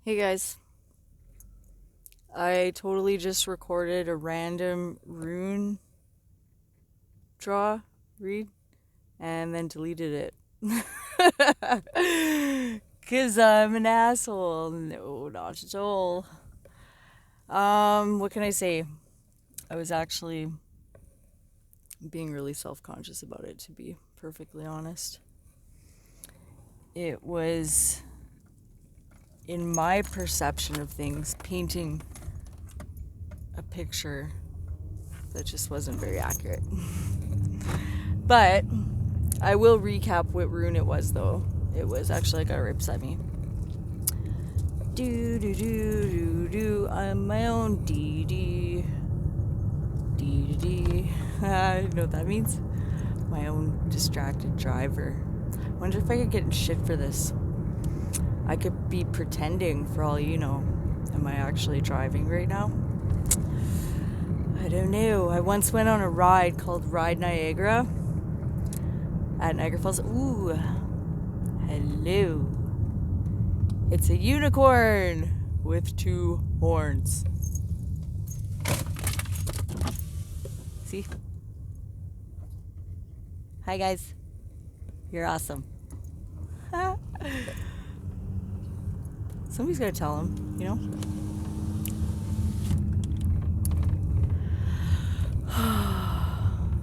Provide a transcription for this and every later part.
Hey guys, I totally just recorded a random rune draw read and then deleted it. Cause I'm an asshole. No, not at all. What can I say? I was actually being really self-conscious about it, to be perfectly honest. It was, in my perception of things, painting a picture that just wasn't very accurate. But I will recap what rune it was, though. It was actually, I got it right beside me. Do do do do do. I'm my own DD. DD. I don't know what that means. My own distracted driver. Wonder if I could get in shit for this. I could be pretending, for all you know. Am I actually driving right now? I don't know. I once went on a ride called Ride Niagara at Niagara Falls. Ooh, hello. It's a unicorn with 2 horns. See? Hi guys. You're awesome. Somebody's gotta tell him, you know?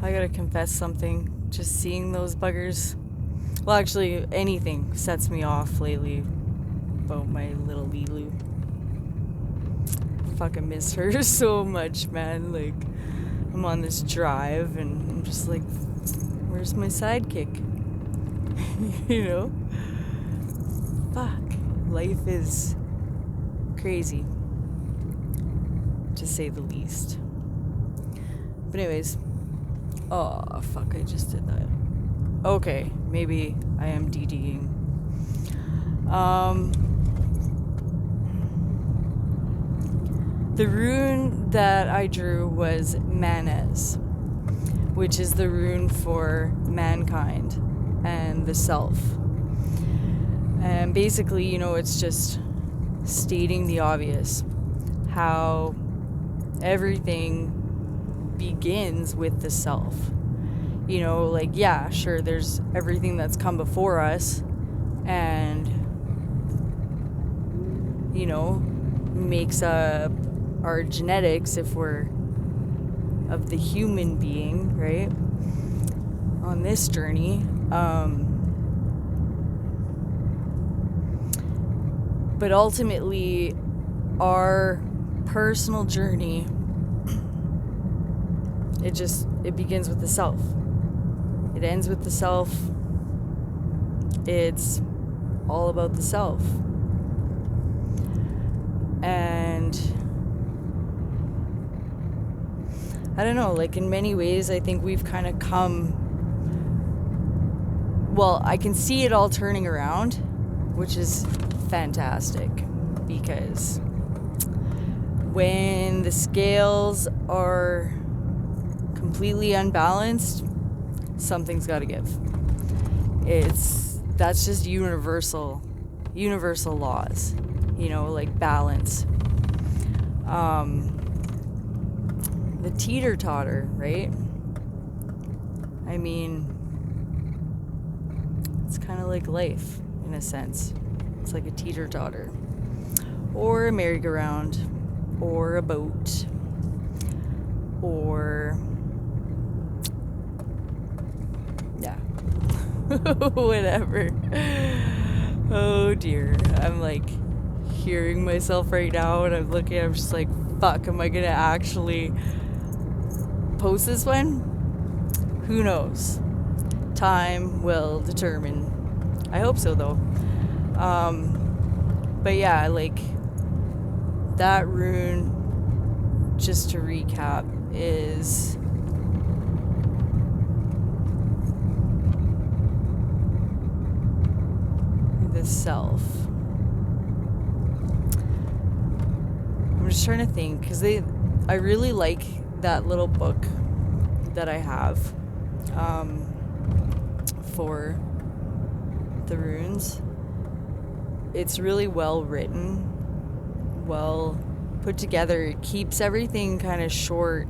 I gotta confess something. Just seeing those buggers. Well, actually, anything sets me off lately about my little Lilu. I fucking miss her so much, man. Like, I'm on this drive and I'm just like, where's my sidekick? You know? Fuck. Life is crazy, to say the least. But anyways, oh fuck, I just did that. Okay, maybe I am DDing. The rune that I drew was Mannaz, which is the rune for mankind and the self. And basically, you know, it's just stating the obvious, how everything begins with the self. You know, like, yeah, sure, there's everything that's come before us and, you know, makes up our genetics if we're of the human being, right? On this journey. But ultimately, our personal journey, it begins with the self. It ends with the self. It's all about the self. And I don't know, like in many ways, I think we've kind of well, I can see it all turning around, which is fantastic, because when the scales are completely unbalanced, something's got to give. That's just universal laws, you know, like balance. The teeter-totter, right? I mean, it's kind of like life in a sense. It's like a teeter-totter, or a merry-go-round, or a boat, or yeah, whatever. Oh dear, I'm like hearing myself right now, and I'm just like, fuck, am I gonna actually post this one? Who knows? Time will determine. I hope so, though. But yeah, like, that rune, just to recap, is the self. I'm just trying to think, because I really like that little book that I have for the runes. It's really well written, well put together. It keeps everything kind of short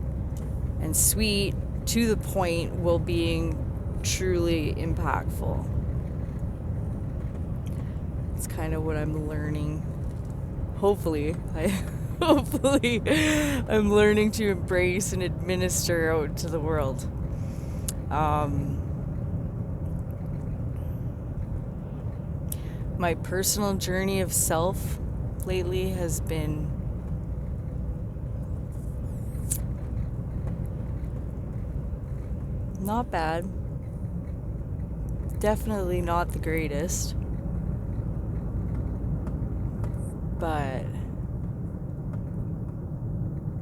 and sweet, to the point, while being truly impactful. It's kind of what I'm learning. Hopefully I'm learning to embrace and administer out to the world. My personal journey of self lately has been not bad. Definitely not the greatest. But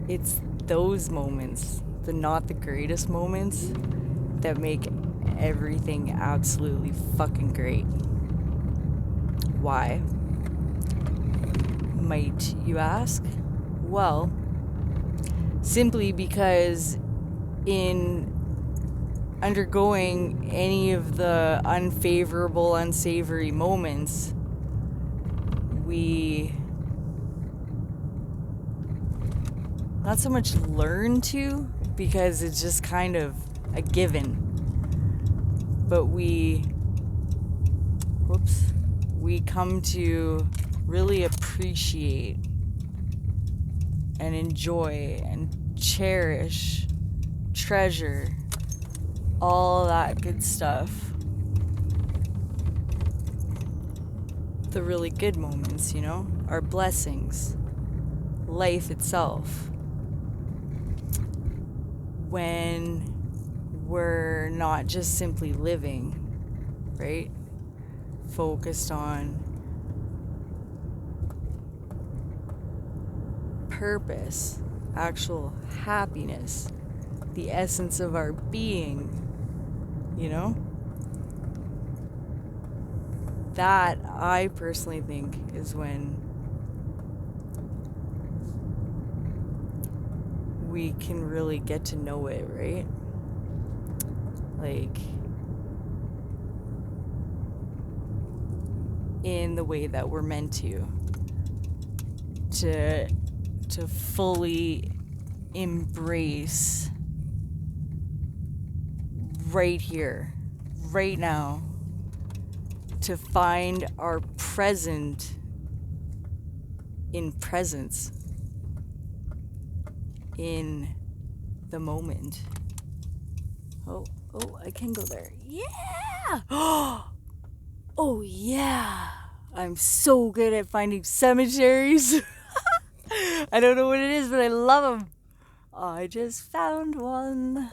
it's those moments, the not the greatest moments, that make everything absolutely fucking great. Why, might you ask? Well, simply because in undergoing any of the unfavorable, unsavory moments, we not so much learn to, because it's just kind of a given, but we come to really appreciate and enjoy and cherish, treasure, all that good stuff. The really good moments, our blessings, life itself. When we're not just simply living, right? Focused on purpose, actual happiness, the essence of our being, That, I personally think, is when we can really get to know it, right? Like, in the way that we're meant to fully embrace right here, right now, to find our present in presence, in the moment. Oh, I can go there. Yeah! Oh, yeah! I'm so good at finding cemeteries. I don't know what it is, but I love them. I just found one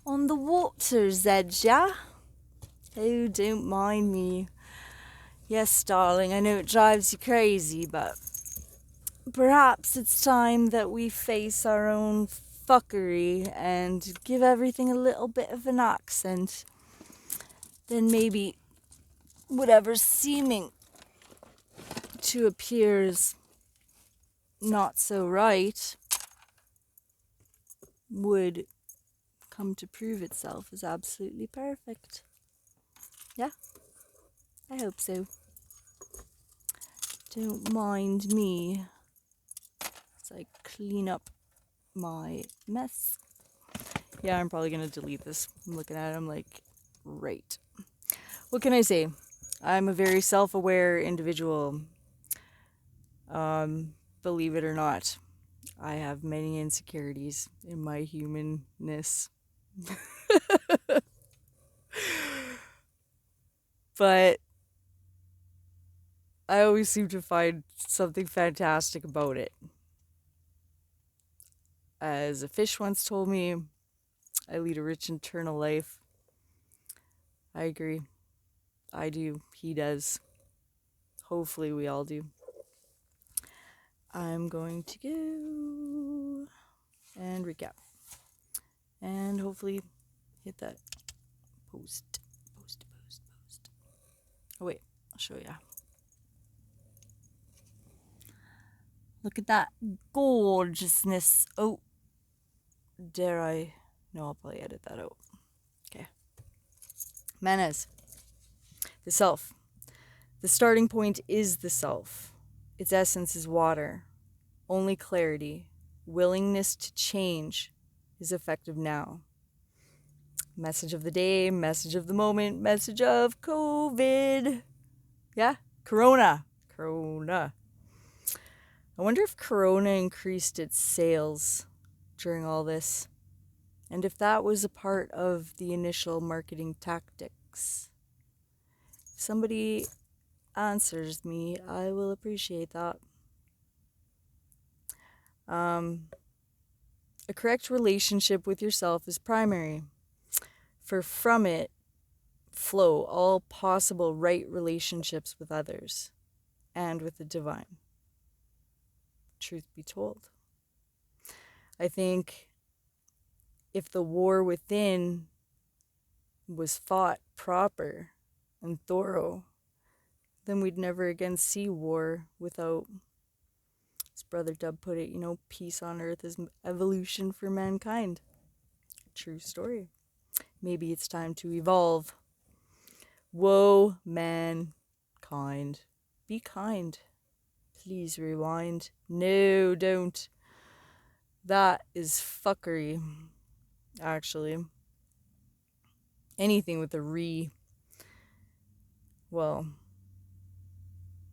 on the water's edge, yeah? Oh, don't mind me. Yes, darling, I know it drives you crazy, but perhaps it's time that we face our own fuckery and give everything a little bit of an accent. Then maybe whatever's seeming to appear as not so right would come to prove itself as absolutely perfect. Yeah, I hope so. Don't mind me as I clean up my mess. Yeah, I'm probably gonna delete this. I'm looking at it, I'm like, right. What can I say? I'm a very self-aware individual. Believe it or not, I have many insecurities in my humanness. But I always seem to find something fantastic about it. As a fish once told me, I lead a rich eternal life. I agree. I do. He does. Hopefully we all do. I'm going to go and recap. And hopefully hit that post. Oh wait, I'll show ya. Look at that gorgeousness. Oh, dare I? No, I'll probably edit that out. Okay. Mannaz. The self. The starting point is the self. Its essence is water. Only clarity, willingness to change is effective now. Message of the day, message of the moment, message of COVID. Yeah, Corona. Corona. I wonder if Corona increased its sales during all this, and if that was a part of the initial marketing tactics. If somebody answers me, I will appreciate that. A correct relationship with yourself is primary, for from it flow all possible right relationships with others and with the divine. Truth be told, I think if the war within was fought proper and thorough, then we'd never again see war without, as Brother Dub put it, peace on earth is evolution for mankind. True story. Maybe it's time to evolve. Whoa, mankind. Be kind. Please rewind. No, don't. That is fuckery, actually. Anything with a re. Well,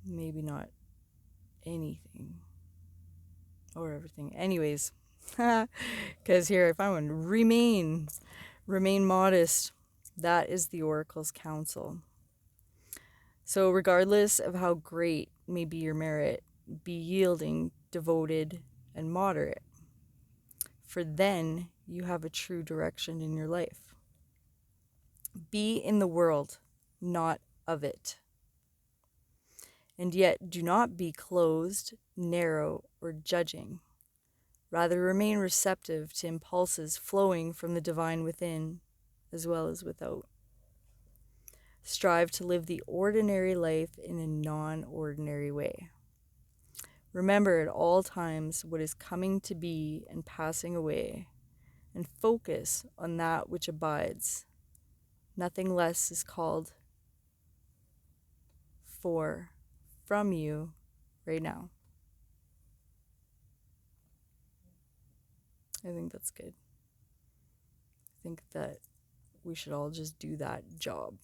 maybe not anything. Or everything. Anyways. Because here I found one. Remain modest. That is the Oracle's counsel. So regardless of how great may be your merit, be yielding, devoted, and moderate. For then you have a true direction in your life. Be in the world, not of it. And yet do not be closed, narrow, or judging. Rather remain receptive to impulses flowing from the divine within as well as without. Strive to live the ordinary life in a non-ordinary way. Remember at all times what is coming to be and passing away, and focus on that which abides. Nothing less is called for from you right now. I think that's good. I think that we should all just do that job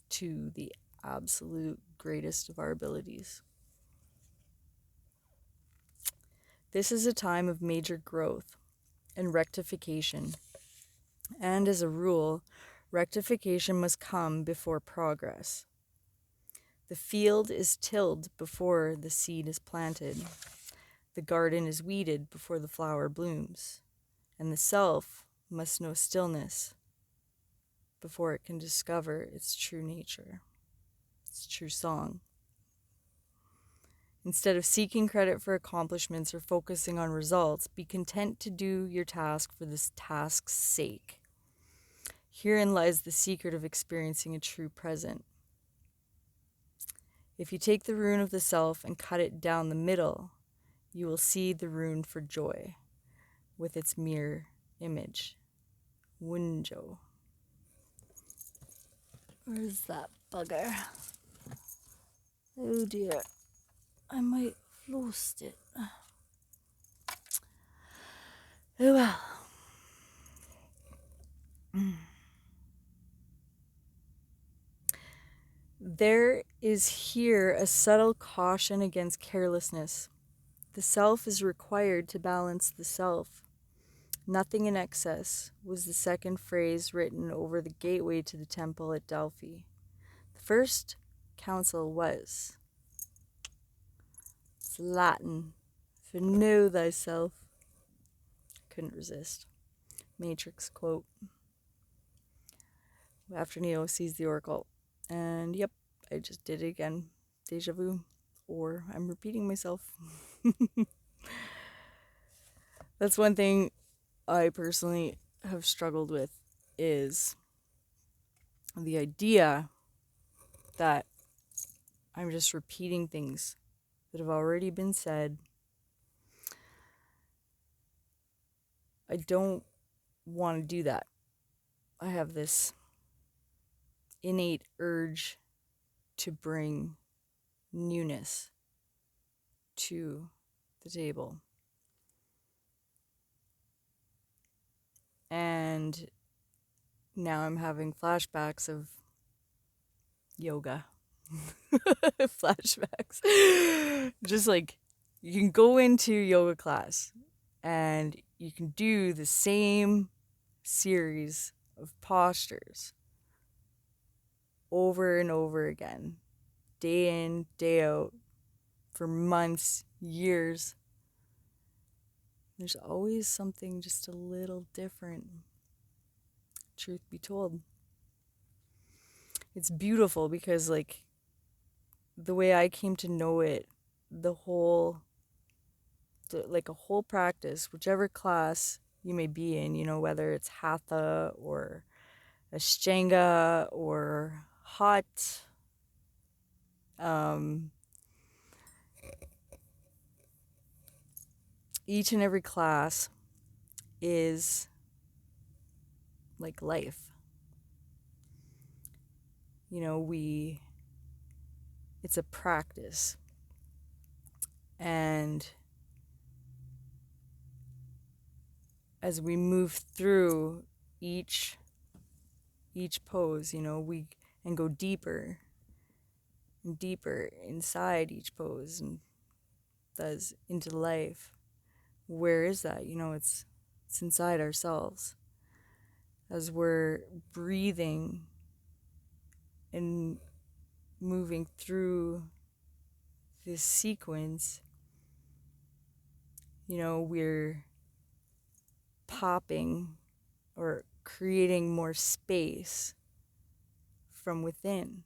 to the absolute greatest of our abilities. This is a time of major growth and rectification. And as a rule, rectification must come before progress. The field is tilled before the seed is planted. The garden is weeded before the flower blooms. And the self must know stillness before it can discover its true nature, its true song. Instead of seeking credit for accomplishments or focusing on results, be content to do your task for this task's sake. Herein lies the secret of experiencing a true present. If you take the rune of the self and cut it down the middle, you will see the rune for joy with its mirror image. Wunjo. Where's that bugger? Oh dear. I might have lost it. Oh well. There is here a subtle caution against carelessness. The self is required to balance the self. Nothing in excess was the second phrase written over the gateway to the temple at Delphi. The first counsel was, it's Latin, for know thyself. Couldn't resist. Matrix quote. After Neo sees the Oracle. And yep, I just did it again. Deja vu. Or I'm repeating myself. That's one thing I personally have struggled with, is the idea that I'm just repeating things that have already been said. I don't want to do that. I have this innate urge to bring newness to the table. And now I'm having flashbacks of yoga. Flashbacks. Just like you can go into yoga class and you can do the same series of postures over and over again, day in, day out, for months, years. There's always something just a little different, truth be told. It's beautiful because, like, the way I came to know it, like a whole practice, whichever class you may be in, whether it's hatha or ashtanga or hot, um, each and every class is like life. It's a practice. And as we move through each pose, we and go deeper and deeper inside each pose and thus into life. Where is that? It's inside ourselves. As we're breathing and moving through this sequence, we're popping or creating more space from within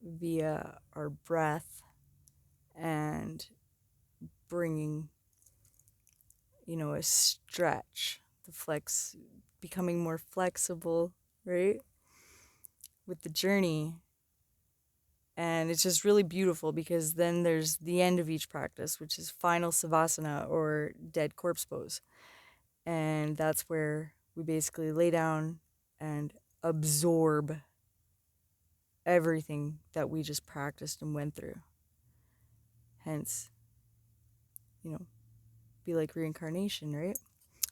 via our breath and bringing, a stretch, becoming more flexible, right? With the journey. And it's just really beautiful because then there's the end of each practice, which is final savasana or dead corpse pose. And that's where we basically lay down and absorb everything that we just practiced and went through. Hence, be like reincarnation, right?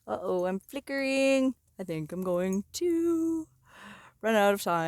Uh-oh, I'm flickering. I think I'm going to run out of time.